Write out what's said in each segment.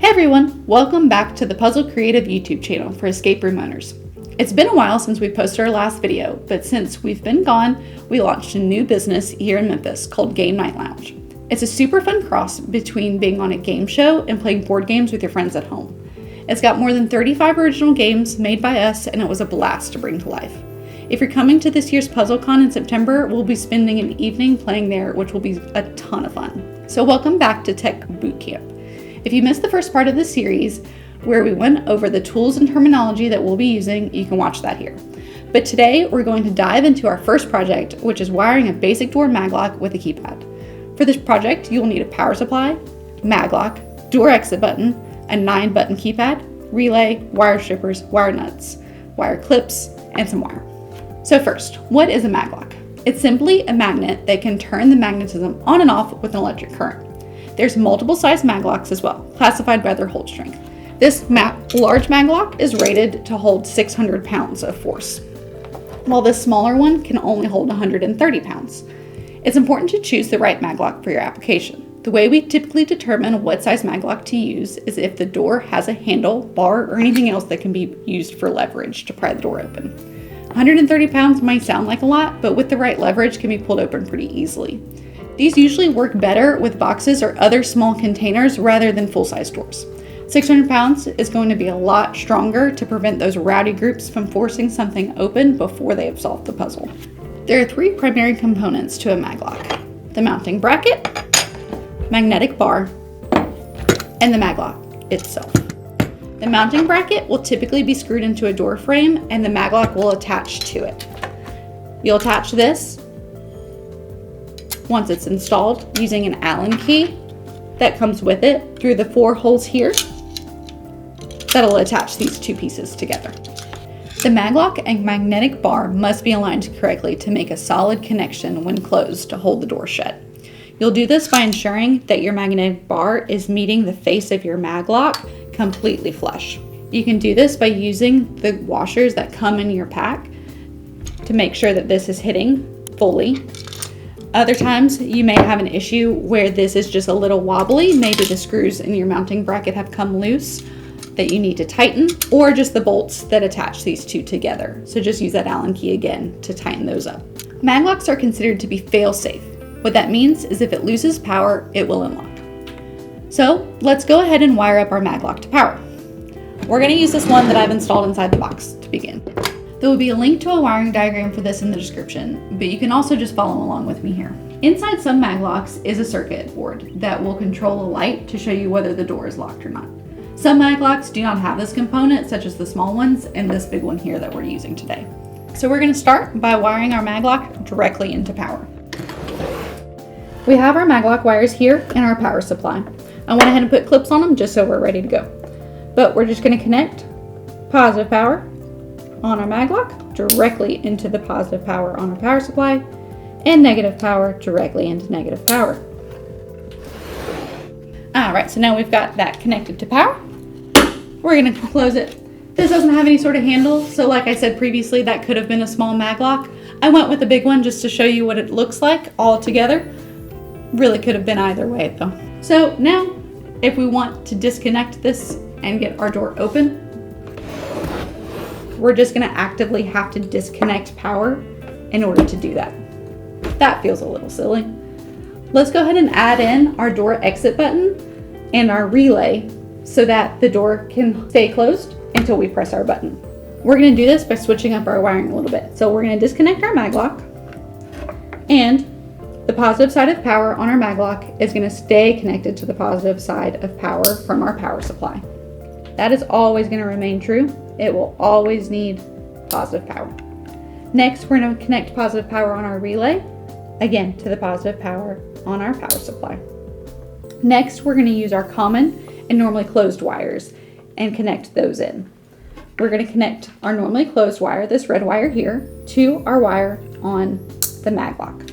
Hey everyone, welcome back to the Puzzle Creative YouTube channel for escape room owners. It's been a while since we posted our last video, but since we've been gone, we launched a new business here in Memphis called Game Night Lounge. It's a super fun cross between being on a game show and playing board games with your friends at home. It's got more than 35 original games made by us, and it was a blast to bring to life. If you're coming to this year's PuzzleCon in September, we'll be spending an evening playing there, which will be a ton of fun. So welcome back to Tech Bootcamp. If you missed the first part of the series, where we went over the tools and terminology that we'll be using, you can watch that here. But today, we're going to dive into our first project, which is wiring a basic door maglock with a keypad. For this project, you'll need a power supply, maglock, door exit button, a 9-button keypad, relay, wire strippers, wire nuts, wire clips, and some wire. So first, what is a maglock? It's simply a magnet that can turn the magnetism on and off with an electric current. There's multiple size maglocks as well, classified by their hold strength. This large maglock is rated to hold 600 pounds of force, while this smaller one can only hold 130 pounds. It's important to choose the right maglock for your application. The way we typically determine what size maglock to use is if the door has a handle, bar, or anything else that can be used for leverage to pry the door open. 130 pounds might sound like a lot, but with the right leverage can be pulled open pretty easily. These usually work better with boxes or other small containers rather than full-size doors. 600 pounds is going to be a lot stronger to prevent those rowdy groups from forcing something open before they have solved the puzzle. There are 3 primary components to a maglock: the mounting bracket, magnetic bar, and the maglock itself. The mounting bracket will typically be screwed into a door frame, and the maglock will attach to it. You'll attach this once it's installed using an Allen key that comes with it through the 4 holes here that'll attach these 2 pieces together. The maglock and magnetic bar must be aligned correctly to make a solid connection when closed to hold the door shut. You'll do this by ensuring that your magnetic bar is meeting the face of your maglock completely flush. You can do this by using the washers that come in your pack to make sure that this is hitting fully. Other times you may have an issue where this is just a little wobbly. Maybe the screws in your mounting bracket have come loose that you need to tighten, or just the bolts that attach these 2 together. So just use that Allen key again to tighten those up. Maglocks are considered to be fail-safe. What that means is if it loses power, it will unlock. So let's go ahead and wire up our maglock to power. We're going to use this one that I've installed inside the box to begin. There will be a link to a wiring diagram for this in the description, but you can also just follow along with me here. Inside some maglocks is a circuit board that will control a light to show you whether the door is locked or not. Some maglocks do not have this component, such as the small ones and this big one here that we're using today. So we're going to start by wiring our maglock directly into power. We have our maglock wires here in our power supply. I went ahead and put clips on them just so we're ready to go. But we're just going to connect positive power on our maglock directly into the positive power on our power supply, and negative power directly into negative power. Alright, so now we've got that connected to power. We're going to close it. This doesn't have any sort of handle, so like I said previously, that could have been a small maglock. I went with a big one just to show you what it looks like all together. Really could have been either way though. So now, if we want to disconnect this and get our door open, we're just going to actively have to disconnect power in order to do that. That feels a little silly. Let's go ahead and add in our door exit button and our relay so that the door can stay closed until we press our button. We're going to do this by switching up our wiring a little bit. So we're going to disconnect our maglock, and the positive side of power on our maglock is going to stay connected to the positive side of power from our power supply. That is always going to remain true. It will always need positive power. Next, we're going to connect positive power on our relay, again to the positive power on our power supply. Next, we're going to use our common and normally closed wires and connect those in. We're going to connect our normally closed wire, this red wire here, to our wire on the maglock.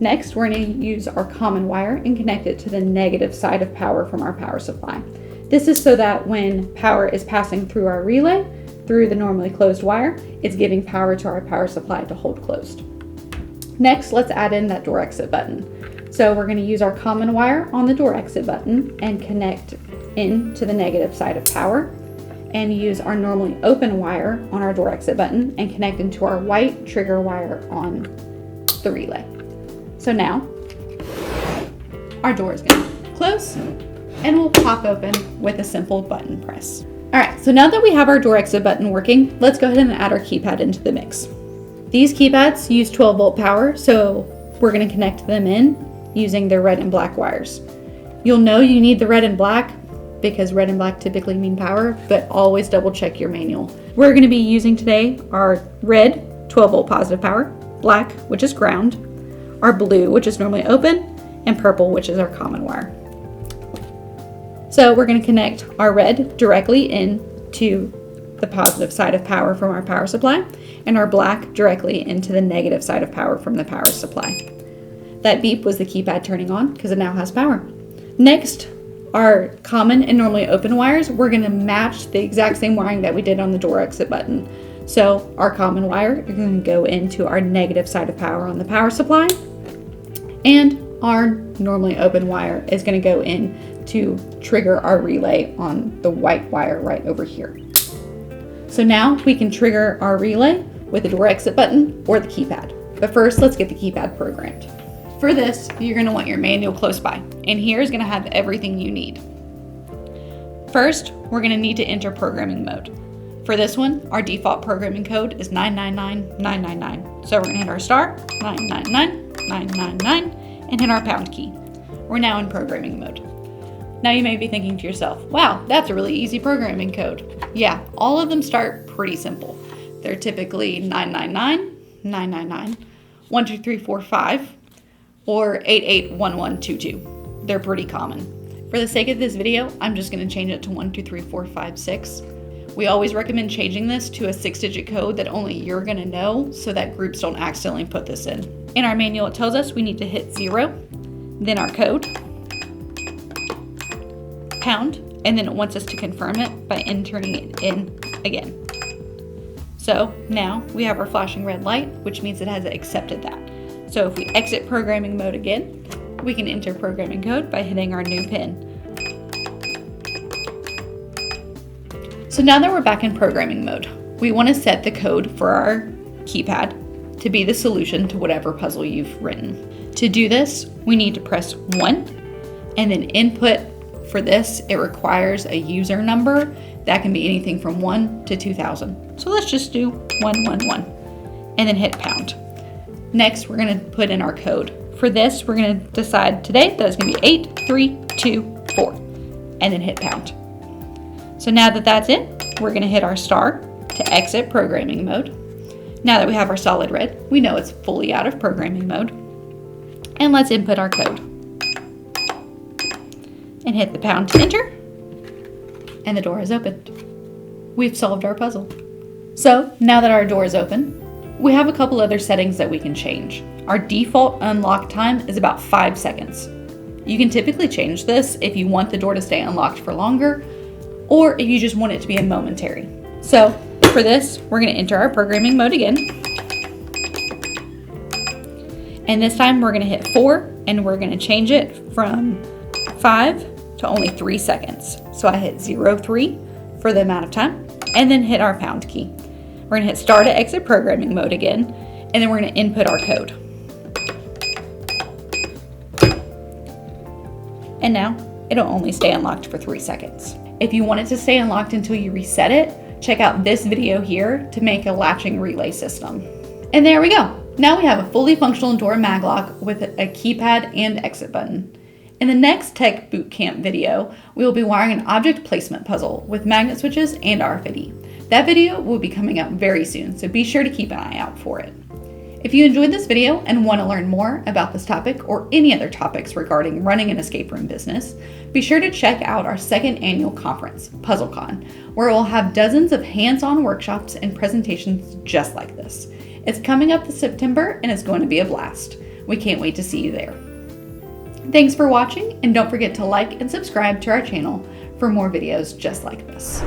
Next, we're going to use our common wire and connect it to the negative side of power from our power supply. This is so that when power is passing through our relay, through the normally closed wire, it's giving power to our power supply to hold closed. Next, let's add in that door exit button. So we're going to use our common wire on the door exit button and connect into the negative side of power and use our normally open wire on our door exit button and connect into our white trigger wire on the relay. So now our door is going to close and will pop open with a simple button press. All right, so now that we have our door exit button working, let's go ahead and add our keypad into the mix. These keypads use 12 volt power, so we're going to connect them in using their red and black wires. You'll know you need the red and black because red and black typically mean power, but always double check your manual. We're going to be using today our red 12 volt positive power, black, which is ground, our blue, which is normally open, and purple, which is our common wire. So we're going to connect our red directly into the positive side of power from our power supply and our black directly into the negative side of power from the power supply. That beep was the keypad turning on because it now has power. Next, our common and normally open wires, we're going to match the exact same wiring that we did on the door exit button. So our common wire is going to go into our negative side of power on the power supply, and our normally open wire is going to go in to trigger our relay on the white wire right over here. So now we can trigger our relay with the door exit button or the keypad. But first, let's get the keypad programmed. For this, you're going to want your manual close by, and here is going to have everything you need. First, we're going to need to enter programming mode. For this one, our default programming code is 999999. So we're going to hit our star, 999999, and hit our pound key. We're now in programming mode. Now you may be thinking to yourself, wow, that's a really easy programming code. Yeah, all of them start pretty simple. They're typically 999, 999, 12345, or 881122. They're pretty common. For the sake of this video, I'm just going to change it to 123456. We always recommend changing this to a 6-digit code that only you're going to know so that groups don't accidentally put this in. In our manual, it tells us we need to hit 0, then our code, pound, and then it wants us to confirm it by entering it in again. So now we have our flashing red light, which means it has accepted that. So if we exit programming mode again, we can enter programming code by hitting our new pin. So now that we're back in programming mode, we want to set the code for our keypad to be the solution to whatever puzzle you've written. To do this, we need to press 1 and then input. For this, it requires a user number that can be anything from 1 to 2000. So let's just do 111 and then hit pound. Next, we're going to put in our code. For this, we're going to decide today that it's going to be 8324 and then hit pound. So now that that's it, we're going to hit our star to exit programming mode. Now that we have our solid red, we know it's fully out of programming mode. And let's input our code. And hit the pound to enter. And the door is opened. We've solved our puzzle. So now that our door is open, we have a couple other settings that we can change. Our default unlock time is about 5 seconds. You can typically change this if you want the door to stay unlocked for longer, or if you just want it to be a momentary. So for this, we're going to enter our programming mode again. And this time we're going to hit 4 and we're going to change it from 5 to only 3 seconds. So I hit 03 for the amount of time and then hit our pound key. We're going to hit start to exit programming mode again, and then we're going to input our code. And now it'll only stay unlocked for 3 seconds. If you want it to stay unlocked until you reset it, check out this video here to make a latching relay system. And there we go. Now we have a fully functional door maglock with a keypad and exit button. In the next Tech Bootcamp video, we will be wiring an object placement puzzle with magnet switches and RFID. That video will be coming out very soon, so be sure to keep an eye out for it. If you enjoyed this video and want to learn more about this topic or any other topics regarding running an escape room business, be sure to check out our second annual conference, PuzzleCon, where we'll have dozens of hands-on workshops and presentations just like this. It's coming up this September and it's going to be a blast. We can't wait to see you there. Thanks for watching, and don't forget to like and subscribe to our channel for more videos just like this.